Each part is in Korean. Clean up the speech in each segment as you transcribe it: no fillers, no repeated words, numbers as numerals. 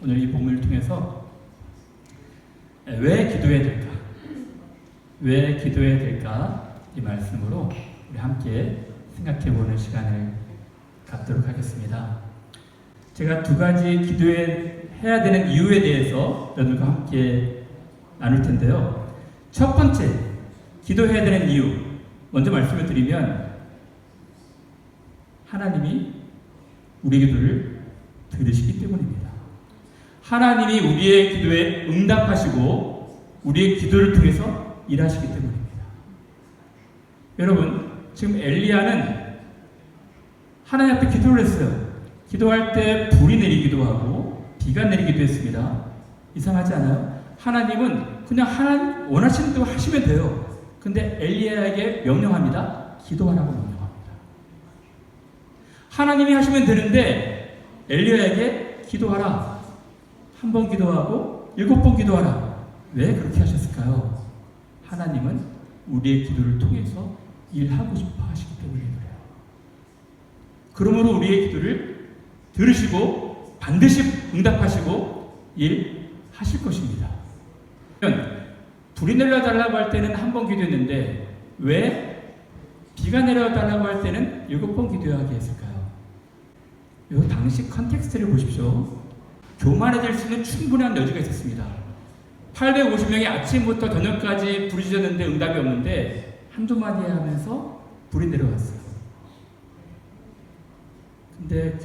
오늘 이 본문을 통해서 왜 기도해야 될까? 왜 기도해야 될까? 이 말씀으로 우리 함께 생각해보는 시간을 갖도록 하겠습니다. 제가 두 가지 기도해야 되는 이유에 대해서 여러분과 함께 나눌 텐데요. 첫 번째, 기도해야 되는 이유, 먼저 말씀을 드리면 하나님이 우리 기도를 들으시기 때문입니다. 하나님이 우리의 기도에 응답하시고 우리의 기도를 통해서 일하시기 때문입니다. 여러분, 지금 엘리야는 하나님 앞에 기도를 했어요. 기도할 때 불이 내리기도 하고 비가 내리기도 했습니다. 이상하지 않아요? 하나님은 그냥 하나님 원하시는 대로 하시면 돼요. 근데 엘리야에게 명령합니다. 기도하라고 명령합니다. 하나님이 하시면 되는데 엘리야에게 기도하라. 1번 기도하고 7번 기도하라. 왜 그렇게 하셨을까요? 하나님은 우리의 기도를 통해서 일하고 싶어 하시기 때문에 그래요. 그러므로 우리의 기도를 들으시고 반드시 응답하시고 일하실 것입니다. 불이 내려달라고 할 때는 1번 기도했는데 왜 비가 내려달라고 할 때는 7번 기도하게 했을까요? 이 당시 컨텍스트를 보십시오. 교만해질 수 있는 충분한 여지가 있었습니다. 850명이 아침부터 저녁까지 부르짖었는데 응답이 없는데 한두 마디 하면서 불이 내려왔어요. 근데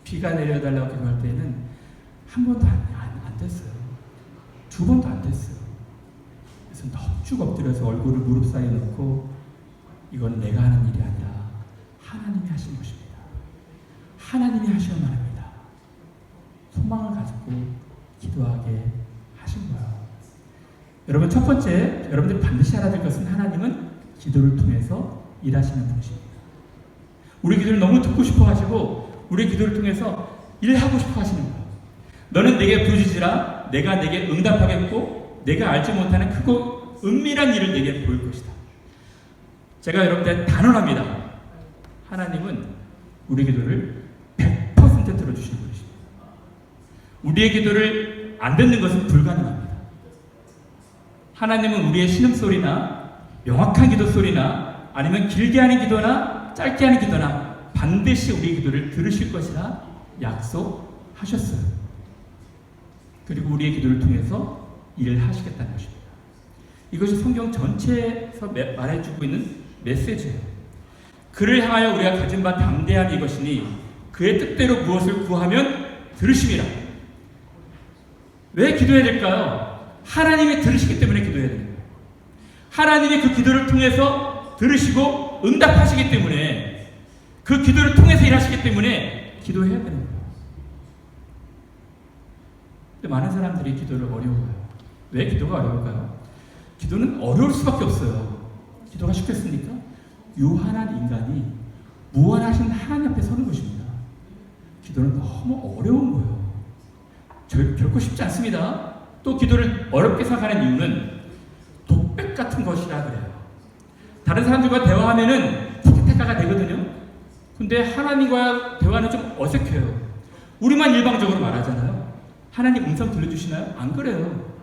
비가 내려달라고 기도할 때는 한 번도 안 됐어요. 2번도 안 됐어요. 그래서 넙죽 엎드려서 얼굴을 무릎 사이에 놓고 이건 내가 하는 일이 아니라 하나님이 하시는 것입니다. 하나님이 하셔야만 합니다. 소망을 가지고 기도하게 하신 거예요. 여러분, 첫 번째, 여러분들이 반드시 알아야 될 것은 하나님은 기도를 통해서 일하시는 분이십니다. 우리 기도를 너무 듣고 싶어 하시고 우리 기도를 통해서 일하고 싶어 하시는 거예요. 너는 내게 부르짖으라. 내가 내게 응답하겠고 내가 알지 못하는 크고 은밀한 일을 내게 보일 것이다. 제가 여러분들한테 단언합니다. 하나님은 우리 기도를 100% 들어주시는 분이십니다. 우리의 기도를 안 듣는 것은 불가능합니다. 하나님은 우리의 신음소리나 명확한 기도소리나 아니면 길게 하는 기도나 짧게 하는 기도나 반드시 우리의 기도를 들으실 것이라 약속하셨어요. 그리고 우리의 기도를 통해서 일을 하시겠다는 것입니다. 이것이 성경 전체에서 말해주고 있는 메시지예요. 그를 향하여 우리가 가진 바 담대함이 이것이니 그의 뜻대로 무엇을 구하면 들으심이라. 왜 기도해야 될까요? 하나님이 들으시기 때문에 기도해야 됩니다. 하나님이 그 기도를 통해서 들으시고 응답하시기 때문에 그 기도를 통해서 일하시기 때문에 기도해야 되는 거예요. 근데 많은 사람들이 기도를 어려워해요. 왜 기도가 어려울까요? 기도는 어려울 수밖에 없어요. 기도가 쉽겠습니까? 유한한 인간이 무한하신 하나님 앞에 서는 것입니다. 기도는 너무 어려운 거예요. 결코 쉽지 않습니다. 또 기도를 어렵게 생각하는 이유는 독백 같은 것이라 그래요. 다른 사람들과 대화하면은 티키타카가 되거든요. 근데 하나님과 대화는 좀 어색해요. 우리만 일방적으로 말하잖아요. 하나님 음성 들려주시나요? 안 그래요.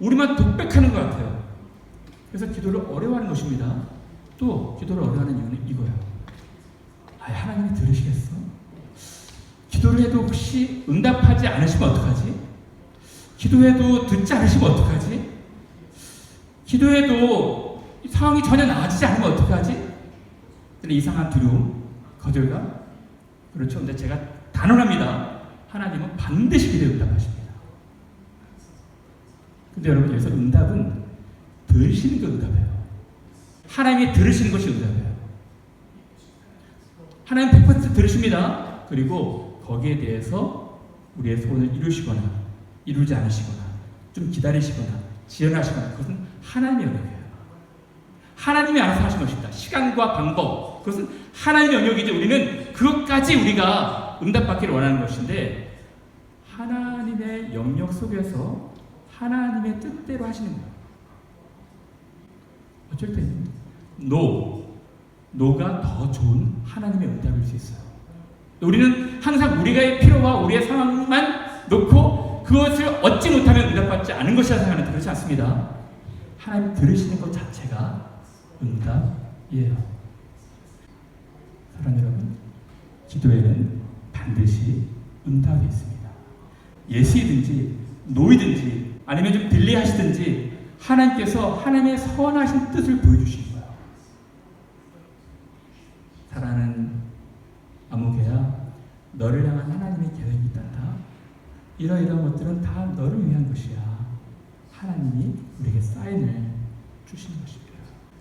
우리만 독백하는 것 같아요. 그래서 기도를 어려워하는 것입니다. 또 기도를 어려워하는 이유는 이거예요. 하나님이 들으시겠어? 기도를 해도 혹시 응답하지 않으시면 어떡하지? 기도해도 듣지 않으시면 어떡하지? 기도해도 상황이 전혀 나아지지 않으면 어떡하지? 이상한 두려움, 거절감. 그렇죠. 근데 제가 단언합니다. 하나님은 반드시 기도에 응답하십니다. 근데 여러분, 여기서 응답은 들으시는 게 응답이에요. 하나님이 들으시는 것이 응답이에요. 하나님 100% 들으십니다. 그리고 거기에 대해서 우리의 소원을 이루시거나 이루지 않으시거나 좀 기다리시거나 지연하시거나 그것은 하나님의 영역이에요. 하나님이 알아서 하신 것입니다. 시간과 방법, 그것은 하나님의 영역이지 우리는 그것까지 우리가 응답받기를 원하는 것인데 하나님의 영역 속에서 하나님의 뜻대로 하시는 거예요. 어쩔 때는 노가 더 좋은 하나님의 응답일 수 있어요. 우리는 항상 우리의 필요와 우리의 상황만 놓고 그것을 얻지 못하면 응답받지 않은 것이라 생각하는데 그렇지 않습니다. 하나님 들으시는 것 자체가 응답이에요. 사랑하는 여러분, 기도에는 반드시 응답이 있습니다. 예시든지 노이든지 아니면 좀 딜레이 하시든지 하나님께서 하나님의 선하신 뜻을 보여주시는 거예요. 사랑하는 아무개야, 너를 향한 하나님의 계획이 있단다. 이러이러한 것들은 다 너를 위한 것이야. 하나님이 우리에게 사인을 주시는 것입니다.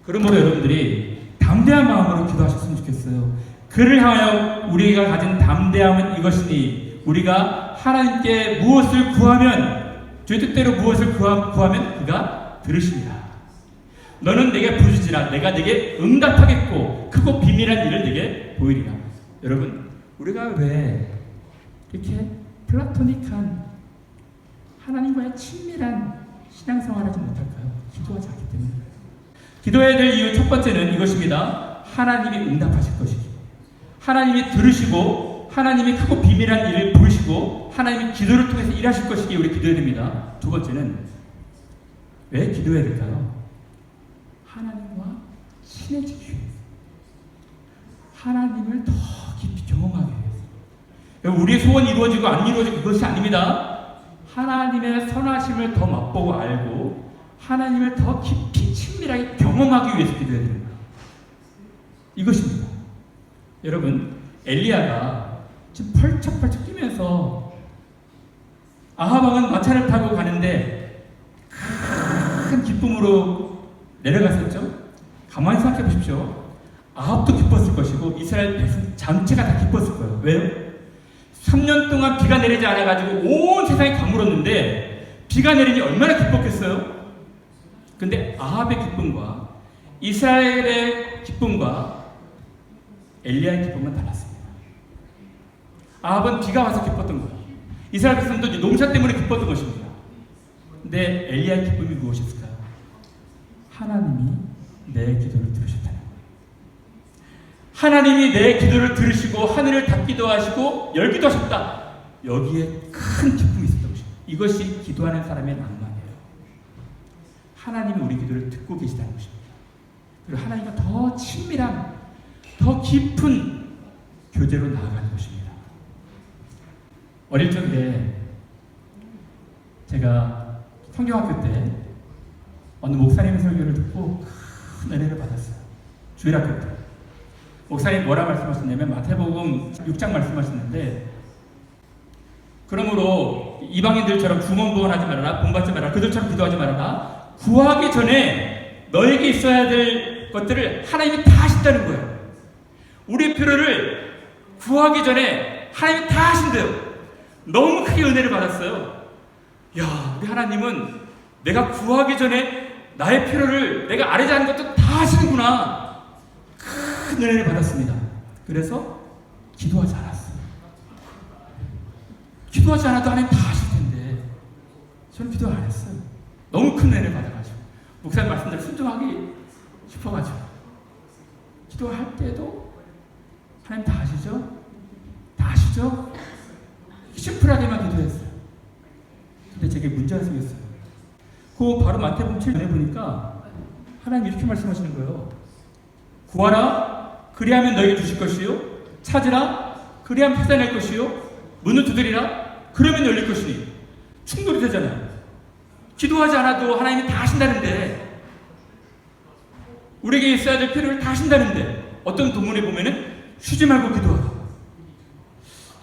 그러므로 여러분들이 담대한 마음으로 기도하셨으면 좋겠어요. 그를 향하여 우리가 가진 담대함은 이것이니 우리가 하나님께 무엇을 구하면 주의 뜻대로 무엇을 구하면 그가 들으십니다. 너는 내게 부르짖으라 내가 내게 응답하겠고 크고 비밀한 일을 내게 보이리라. 여러분, 우리가 왜 이렇게 플라토닉한 하나님과의 친밀한 신앙생활을 하지 못할까요? 기도하지 않기 때문에. 기도해야 될 이유 첫 번째는 이것입니다. 하나님이 응답하실 것이기, 하나님이 들으시고 하나님이 크고 비밀한 일을 보이시고 하나님이 기도를 통해서 일하실 것이기에 우리 기도해야 됩니다. 두 번째는 왜 기도해야 될까요? 하나님과 친해지기 위해서, 하나님을 더 깊이 경험하기 위해서. 우리의 소원이 이루어지고 안 이루어지고 그것이 아닙니다. 하나님의 선하심을 더 맛보고 알고 하나님을 더 깊이 친밀하게 경험하기 위해서 기도해야 됩니다. 이것입니다. 여러분, 엘리야가 지금 펄쩍펄쩍 뛰면서 아하방은 마차를 타고 가는데 큰 기쁨으로 내려갔었죠. 가만히 생각해 보십시오. 아합도 기뻤을 것이고 이스라엘 백성 전체가 다 기뻤을 거예요. 왜요? 3년 동안 비가 내리지 않아가지고 온 세상이 가물었는데 비가 내리니 얼마나 기뻤겠어요? 근데 아합의 기쁨과 이스라엘의 기쁨과 엘리야의 기쁨은 달랐습니다. 아합은 비가 와서 기뻤던 거예요. 이스라엘 백성도 농사 때문에 기뻤던 것입니다. 근데 엘리야의 기쁨이 무엇이었을까요? 하나님이 내 기도를 들으셨다는 거예요. 하나님이 내 기도를 들으시고 하늘을 닫기도 하시고 열기도 하셨다. 여기에 큰 기쁨이 있었던 것입니다. 이것이 기도하는 사람의 낭만이에요. 하나님이 우리 기도를 듣고 계시다는 것입니다. 그리고 하나님과 더 친밀한, 더 깊은 교제로 나아가는 것입니다. 어릴 적에 제가 성경학교 때 어느 목사님의 설교를 듣고 큰 은혜를 받았어요. 주일학교 때. 목사님 뭐라 말씀하셨냐면 마태복음 6장 말씀하셨는데, 그러므로 이방인들처럼 중언부언하지 말아라, 본받지 말아라, 그들처럼 기도하지 말아라. 구하기 전에 너에게 있어야 될 것들을 하나님이 다 하신다는 거예요. 우리의 필요를 구하기 전에 하나님이 다 하신대요. 너무 크게 은혜를 받았어요. 야, 우리 하나님은 내가 구하기 전에 나의 필요를 내가 아뢰지 않은 것도 다 하시는구나. 큰 은혜를 받았습니다. 그래서 기도하지 않았어요. 기도하지 않아도 하나님 다 하실 텐데 저는 기도 안 했어요. 너무 큰 은혜를 받아가지고 목사님 말씀대로 순종하기 싶어가지고 기도할 때도 하나님 다 하시죠? 다 하시죠? 심플하게만 기도했어요. 근데 제게 문제가 생겼어요. 그 바로 마태복음 7장에 보니까 하나님 이렇게 말씀하시는 거예요. 구하라, 그리하면 너에게 주실 것이요. 찾으라, 그리하면 찾아낼 것이요. 문을 두드리라, 그러면 열릴 것이니. 충돌이 되잖아요. 기도하지 않아도 하나님이 다 하신다는데, 우리에게 있어야 될 필요를 다 하신다는데, 어떤 본문에 보면은 쉬지 말고 기도하라.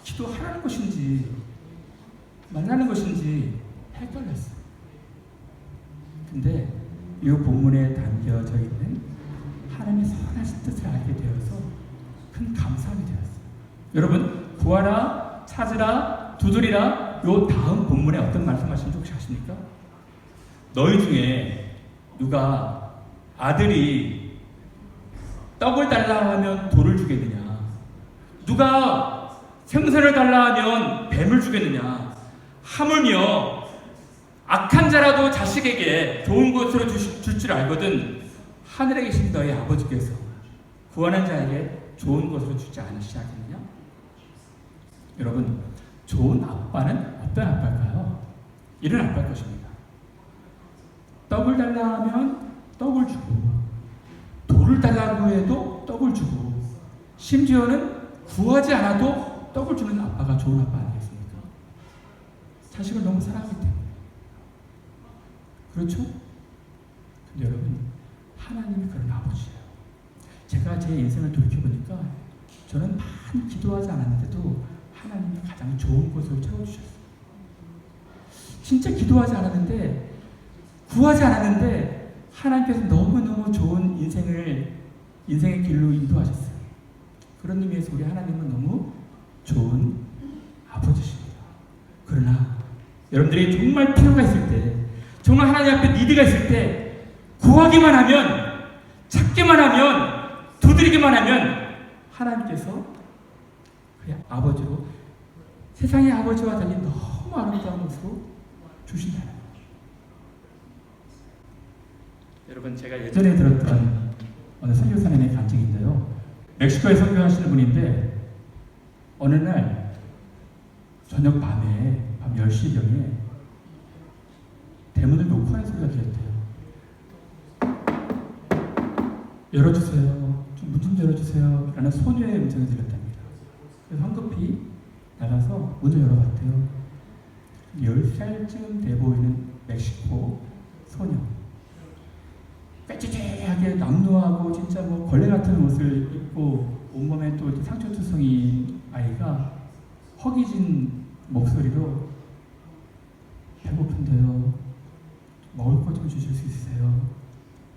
기도하라는 것인지 말라는 것인지 헷갈렸어요. 근데 이 본문에 담겨져 있는 하나님의 선하신 뜻을 알게 되어서 큰 감사함이 되었어요. 여러분, 구하라, 찾으라, 두드리라, 요 다음 본문에 어떤 말씀하시는지 혹시 아십니까? 너희 중에 누가 아들이 떡을 달라 하면 돌을 주겠느냐? 누가 생선을 달라 하면 뱀을 주겠느냐? 하물며 악한 자라도 자식에게 좋은 것으로 줄 줄 알거든 하늘에 계신 너희 아버지께서 구하는 자에게 좋은 것으로 주지 않으시겠느냐? 여러분, 좋은 아빠는 어떤 아빠일까요? 이런 아빠일 것입니다. 떡을 달라 하면 떡을 주고, 돌을 달라고 해도 떡을 주고, 심지어는 구하지 않아도 떡을 주는 아빠가 좋은 아빠 아니겠습니까? 자식을 너무 사랑하기 때문에. 그렇죠? 근데 여러분, 하나님이 그런 아버지예요. 제가 제 인생을 돌이켜보니까 저는 많이 기도하지 않았는데도 하나님이 가장 좋은 곳으로 채워주셨어요. 진짜 기도하지 않았는데, 구하지 않았는데 하나님께서 너무너무 좋은 인생의 길로 인도하셨어요. 그런 의미에서 우리 하나님은 너무 좋은 아버지십니다. 그러나 여러분들이 정말 필요가 있을 때, 정말 하나님 앞에 니드가 있을 때 구하기만 하면, 찾기만 하면, 두드리기만 하면 하나님께서 그냥 아버지로, 세상의 아버지와 달리 너무 아름다운 모습으로 주신다는 거예요. 여러분, 제가 예전에 들었던 어느 선교사님의 간증인데요. 멕시코에 선교하시는 분인데 어느 날 저녁 밤에 밤 10시경에 대문을 놓고 하는 소리가 들렸대요. 열어주세요. 문 좀 열어주세요. 라는 소녀의 음성이 들렸답니다. 그래서 황급히 나가서 문을 열어봤대요. 10살쯤 돼 보이는 멕시코 소녀. 빼찌찌하게 남루하고 진짜 뭐 걸레 같은 옷을 입고 온몸에 또 상처투성이 아이가 허기진 목소리로 배고픈데요. 먹을 것 좀 주실 수 있으세요?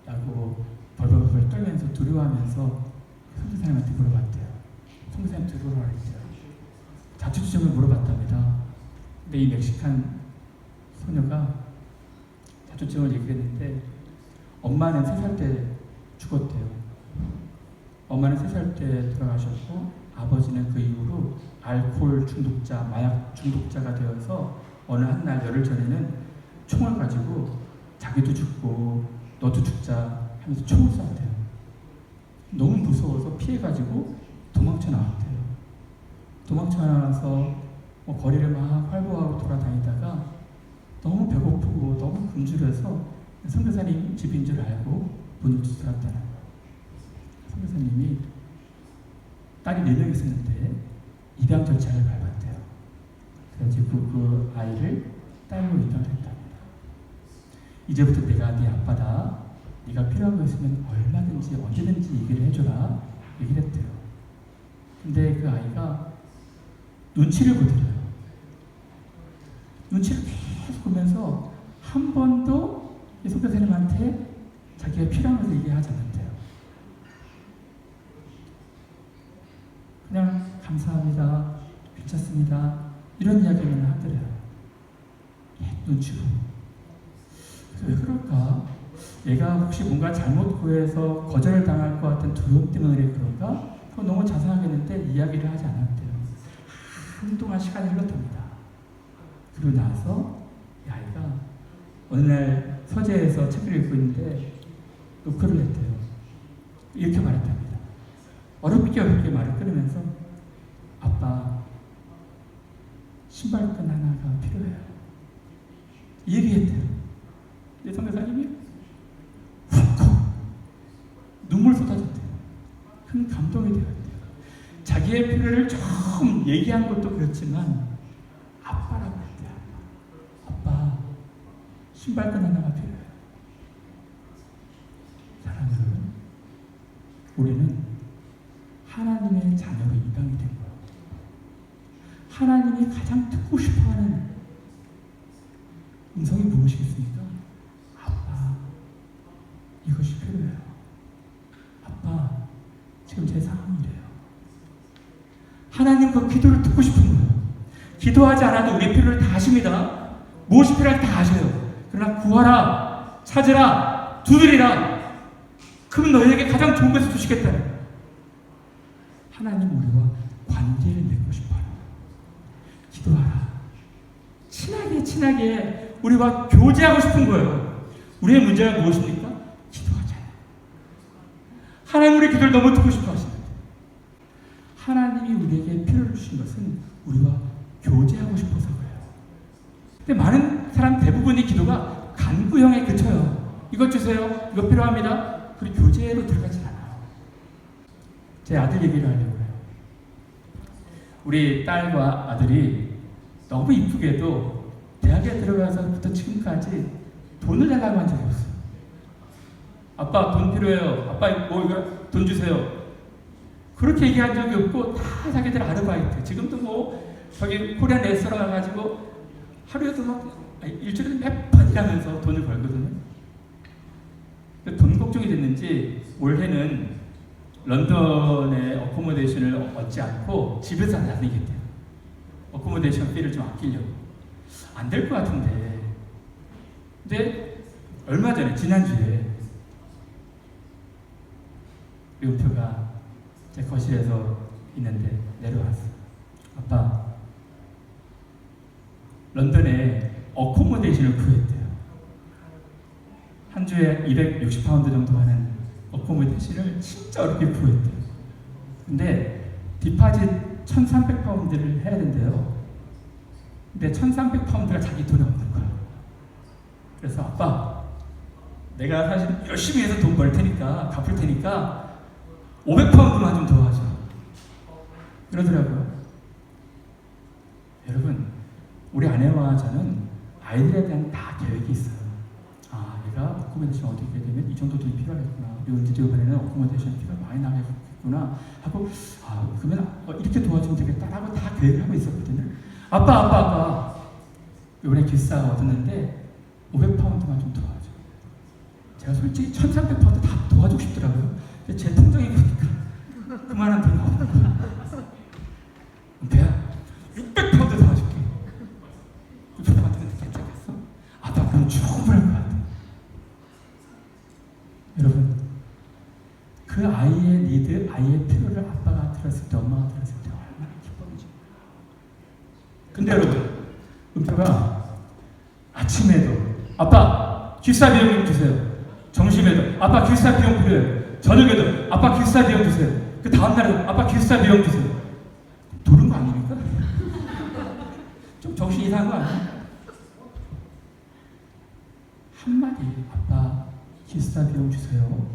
라고 벌벌벌 떨면서 두려워하면서 선교사님한테 물어봤대요. 선교사님 들어오라 했대요. 자초지종을 물어봤답니다. 근데 이 멕시칸 소녀가 자초지종을 얘기했는데 엄마는 3살 때 죽었대요. 엄마는 3살 때 돌아가셨고 아버지는 그 이후로 알코올 중독자, 마약 중독자가 되어서 어느 한날 열흘 전에는 총을 가지고 자기도 죽고 너도 죽자 하면서 총을 쐈대요. 너무 무서워서 피해가지고 도망쳐 나왔대요. 도망쳐 나와서 거리를 막 활보하고 돌아다니다가 너무 배고프고 너무 굶주려서 선교사님 집인 줄 알고 문을 두드렸다는 거예요. 선교사님이 딸이 4명 있었는데 입양 절차를 밟았대요. 그래가지고 그 아이를 딸로 입양을 했답니다. 이제부터 내가 네 아빠다. 네가 필요한 거 있으면 얼마든지 언제든지 얘기를 해줘라. 얘기를 했대요. 근데 그 아이가 눈치를 보더래요. 눈치를 계속 보면서 한 번도 이 선교사님한테 자기가 필요한 것을 얘기하지 않는데요. 그냥 감사합니다, 괜찮습니다 이런 이야기만 하더래요. 눈치로. 그래서 왜 그럴까? 얘가 혹시 뭔가 잘못 구해서 거절을 당할 것 같은 두려움 때문에 그런가? 그건 너무 자상하겠는데 이야기를 하지 않았대요. 한동안 시간이 흘렀답니다. 그리고 나서 이 아이가 어느 날 서재에서 책을 읽고 있는데 노크를 했대요. 이렇게 말했답니다. 어렵게 말을 끊으면서 아빠, 신발끈 하나가 필요해요. 이 얘기했대요. 내 선교사님이 훅 눈물 쏟아졌대요. 큰 감동이 되었대요. 자기의 필요를 처음 얘기한 것도 그렇지만 아빠라고 했대요. 아빠, 신발끈 하나가 필요해요. 사랑하는 여러분, 우리는 하나님의 자녀로 입양이 된 거예요. 하나님이 가장 듣고 싶어하는 음성이 무엇이겠습니까? 아빠, 이것이 필요해요. 아빠, 지금 제 상황이 이래요. 하나님 그 기도를 듣고 싶은 거예요. 기도하지 않아도 우리 필요를 다 아십니다. 무엇이 필요할지 다 아셔요. 그러나 구하라, 찾으라, 두드리라. 그럼 너희에게 가장 좋은 것을 주시겠다는 거예요. 하나님 우리와 관계를 맺고 싶어요. 기도하라. 친하게 우리와 교제하고 싶은 거예요. 우리의 문제가 무엇입니까? 기도하잖아요. 하나님 우리 기도를 너무 듣고 싶어 하시는데 하나님이 우리에게 필요를 주신 것은 우리와 교제하고 싶어서 그래요. 근데 많은 사람 대부분의 기도가 간구형에 그쳐요. 이것 주세요. 이거 필요합니다. 그리고 교제로 들어가진 않아요. 제 아들 얘기를 하려고 해요. 우리 딸과 아들이 너무 이쁘게도 대학에 들어가서부터 지금까지 돈을 달라고 한 적이 없어요. 아빠 돈 필요해요. 아빠 뭐 이거 돈 주세요. 그렇게 얘기한 적이 없고 다 자기들 아르바이트. 지금도 뭐 저기 코리안 레스토랑 가가지고 하루에도 막 일주일에 몇 번 일하면서 돈을 벌거든요. 돈 걱정이 됐는지 올해는 런던의 어코모데이션을 얻지 않고 집에서 나누겠대요. 어코모데이션 비를 좀 아끼려고. 안 될 것 같은데. 근데 얼마 전에 지난주에 의표가 제 거실에서 있는데 내려왔어요. 아빠, 런던에 어코모데이션을 구했대요. 한 주에 260파운드 정도 하는 어코모데이션을 진짜 어렵게 구했대요. 근데 디파짓 1300파운드를 해야 된대요. 근데 1300파운드가 자기 돈이 없는 거야. 그래서 아빠, 내가 사실 열심히 해서 돈 벌 테니까, 갚을 테니까 500파운드만 좀 도와줘. 그러더라고요. 여러분, 우리 아내와 저는 아이들에 대한 다 계획이 있어요. 아, 얘가 어코모데이션 어떻게 되면 이 정도 돈이 필요하겠구나. 그리고 이제 이번에는 어코모데이션 필요가 많이 나겠구나 하고, 아, 그러면 이렇게 도와주면 되겠다라고 다 계획을 하고 있었거든요. 아빠. 이번에 기사 얻었는데 500파운드만 좀 도와줘. 제가 솔직히 1300파운드 다 도와주고 싶더라고요. 근데 제 통장에 보니까 그만한 돈이 없는 거야. 배야, 600파운드 도와줄게. 600파운드는 괜찮겠어? 아빠 그럼 충분할 것 같아. 여러분, 그 아이의 니드, 아이의 필요를 아빠가 들었을 때, 엄마가 들었을 때 얼마나 기뻐하지. 근데 여러분, 은표가 아침에도 아빠 기숙사 비용 좀 주세요. 점심에도 아빠 기숙사 비용 필요해요. 저녁에도 아빠 기숙사 비용 주세요. 그 다음날에도 아빠 기숙사 비용 주세요. 도는 거 아닙니까? 좀 정신 이상한 거 아니에요? 한마디 아빠 기숙사 비용 주세요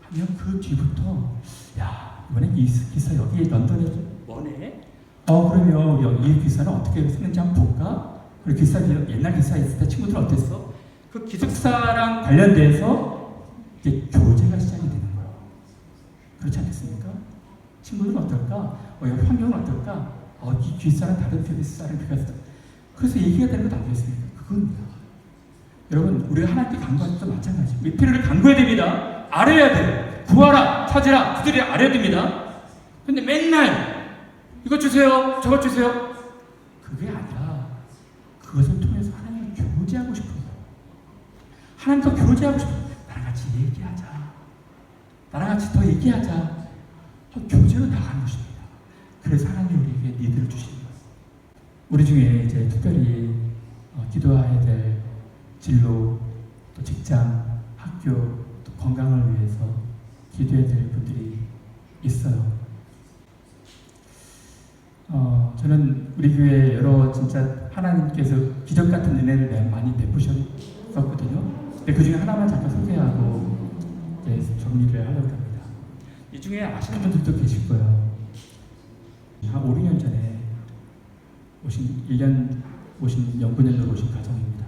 하면 그 뒤부터 야, 이번에 이 기숙사 여기 런던에 뭐네? 그러면 이 기숙사는 어떻게 쓰는지 한번 볼까? 그리고 기숙사 비용, 옛날 기숙사 있을 때 친구들 어땠어? 그 기숙사랑 관련돼서 이제 교제가 시작이 되는 거예요. 그렇지 않겠습니까? 친구들은 어떨까? 여기 환경은 어떨까? 이 기숙사는 다른 기숙사랑 비교해서 그래서 얘기가 되는 것 아니겠습니까? 그겁니다. 여러분, 우리가 하나님께 간구할 때도 마찬가지예요. 우리 필요를 간구해야 됩니다. 알아야 돼요. 구하라, 찾으라, 그들이 알아야 됩니다. 근데 맨날 이것 주세요, 저것 주세요. 그게 아니라 그것을 통해서 하나님을 교제하고 싶어요. 하나님과 교제하고 싶어요. 나랑 같이 얘기하자. 나랑 같이 더 얘기하자. 교제로 나가는 것입니다. 그래서 하나님이 우리에게 니드를 주시는 거예요. 우리 중에 이제 특별히 기도해야 될 진로, 또 직장, 학교, 또 건강을 위해서 기도해야 될 분들이 있어요. 저는 우리 교회 여러 진짜 하나님께서 기적 같은 은혜를 많이 베푸셨었거든요. 근데 그 중에 하나만 잠깐 소개하고 이제 정리를 하려고 합니다. 이 중에 아시는 분들도 계실 거예요. 한 5, 6년 전에 연구년으로 오신 가정입니다.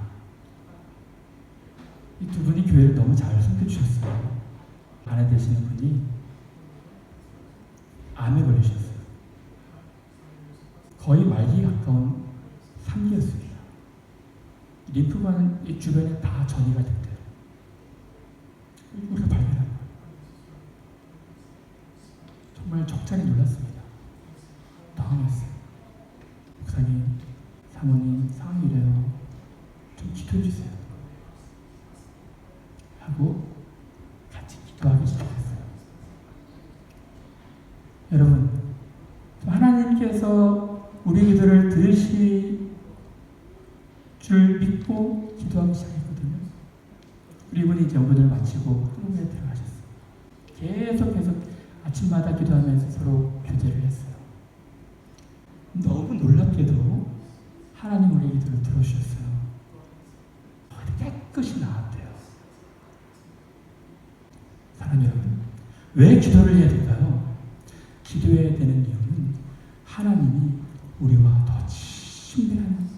이 두 분이 교회를 너무 잘 섬겨주셨어요. 아내 되시는 분이 암에 걸리셨어요. 거의 말기에 가까운 3기였습니다. 림프관 이 주변에 다 전이가 됐대요. 우리가 발견한 거예요. 정말 적잖이 놀랐습니다. 당황했어요. 목사님, 사모님 상황이 이래요. 좀 기도해 주세요. 하고 같이 기도하기 시작했어요. 여러분, 하나님께서 우리 기도를 들으실 줄 믿고 기도하기 시작했거든요. 그리고 이분이 이제 연구를 마치고 한국에 들어가셨어요. 계속 아침마다 기도하면서 서로 교제를 했어요. 너무 놀랍게도 하나님 우리 기도를 들어주셨어요. 깨끗이 나왔대요. 사랑하는 여러분, 왜 기도를 해야 될까요? 기도해야 되는 이유는 하나님이 우리와 더 친밀한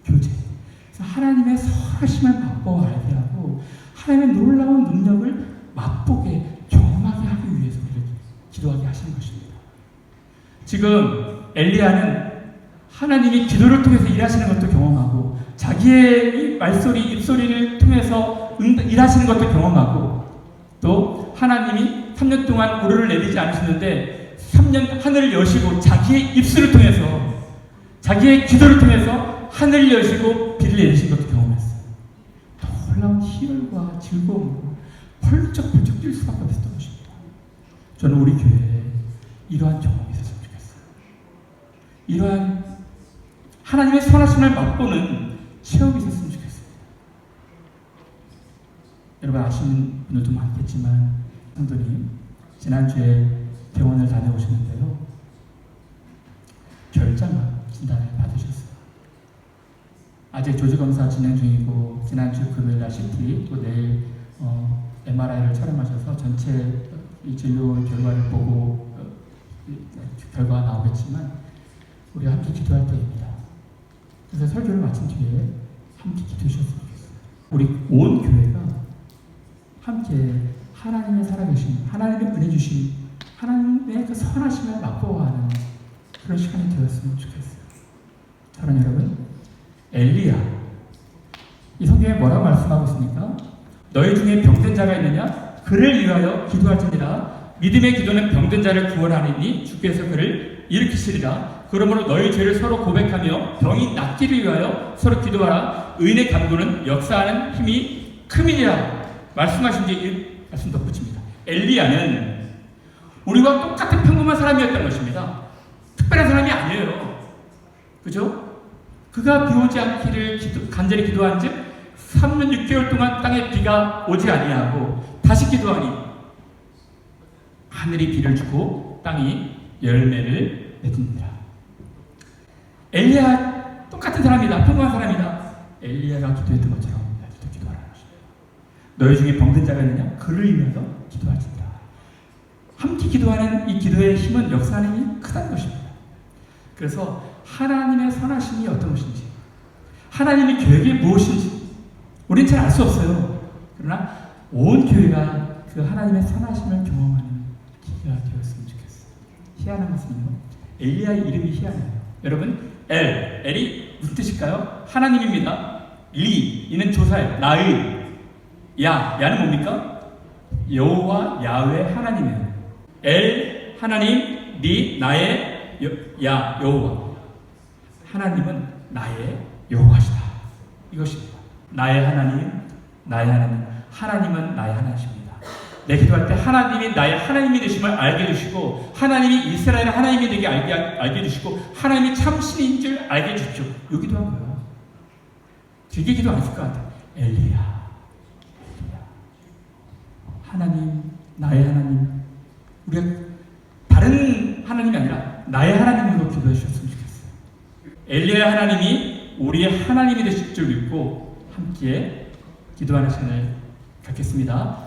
교제, 그래서 하나님의 선하심을 맛보아 알게 하고 하나님의 놀라운 능력을 맛보게 경험하게 하기 위해서 우리를 기도하게 하시는 것입니다. 지금 엘리야는 하나님이 기도를 통해서 일하시는 것도 경험하고 자기의 말소리, 입소리를 통해서 일하시는 것도 경험하고 또 하나님이 3년 동안 우르를 내리지 않으셨는데 3년 하늘을 여시고 자기의 입술을 통해서 자기의 기도를 통해서 하늘을 여시고 비를 내리신 것도 경험했어요. 놀라운 희열과 즐거움으로 펄쩍펄쩍 뛸 수밖에 없었던 것입니다. 저는 우리 교회에 이러한 경험이 있었으면 좋겠어요. 이러한 하나님의 선하심을 맛보는 체험이 있었으면 좋겠습니다. 여러분 아시는 분들도 많겠지만 성도님 지난주에 병원을 다녀오셨는데요. 결장암 진단을 받으셨어요. 아직 조직검사 진행 중이고 지난주 금요일날 CT 또 내일 MRI를 촬영하셔서 전체 이 진료 결과를 보고 결과가 나오겠지만 우리가 함께 기도할 때입니다. 그래서 설교를 마친 뒤에 함께 기도하셨으면 좋겠어요. 우리 온 교회가 함께 하나님의 살아계신, 하나님의 은혜 주신, 하나님의 그 선하심을 맛보아하는 그런 시간이 되었으면 좋겠어요. 사랑하는 여러분, 엘리야, 이 성경에 뭐라고 말씀하고 있습니까? 너희 중에 병든 자가 있느냐? 그를 위하여 기도할지니라. 믿음의 기도는 병든 자를 구원하리니 주께서 그를 일으키시리라. 그러므로 너희 죄를 서로 고백하며 병이 낫기를 위하여 서로 기도하라. 의인의 간구는 역사하는 힘이 큼이니라. 말씀하신 뒤에 말씀 덧붙입니다. 엘리야는 우리와 똑같은 평범한 사람이었던 것입니다. 특별한 사람이 아니에요. 그죠? 그가 비 오지 않기를 간절히 기도한 즉 3년 6개월 동안 땅에 비가 오지 아니하고 다시 기도하니 하늘이 비를 주고 땅이 열매를 맺느니라. 엘리야 똑같은 사람이다. 평범한 사람이다. 엘리야가 기도했던 것처럼 우리도 기도하라는 것입니다. 너희 중에 병든 자가 있느냐? 그를 위하여 기도할지니라. 함께 기도하는 이 기도의 힘은 역사하는 힘이 크다는 것입니다. 그래서 하나님의 선하심이 어떤 것인지, 하나님의 계획이 무엇인지 우리는 잘 알 수 없어요. 그러나 온 교회가 그 하나님의 선하심을 경험하는 기회가 되었으면 좋겠어요. 희한한 것은요, 엘리야의 이름이 희한해요. 여러분, 엘이 무슨 뜻일까요? 하나님입니다. 이는 조사예요. 나의, 야는 뭡니까? 여호와 야훼 하나님이에요. 하나님, 나의, 여호와. 하나님은 나의 여호와시다. 이것입니다. 나의 하나님, 하나님은 나의 하나님이십니다. 내 기도할 때 하나님이 나의 하나님이 되심을 알게 해주시고 하나님이 이스라엘의 하나님이 되게 알게 해주시고 하나님이 참신인 줄 알게 해주십시오. 이 기도한 거예요. 길게 기도 안 했을 것 같아요. 엘리야. 하나님, 나의 하나님. 우리가 다른 하나님이 아니라 나의 하나님으로 기도해 주셨으면 좋겠어요. 엘리야의 하나님이 우리의 하나님이 되실 줄 믿고 함께 기도하는 시간을 갖겠습니다.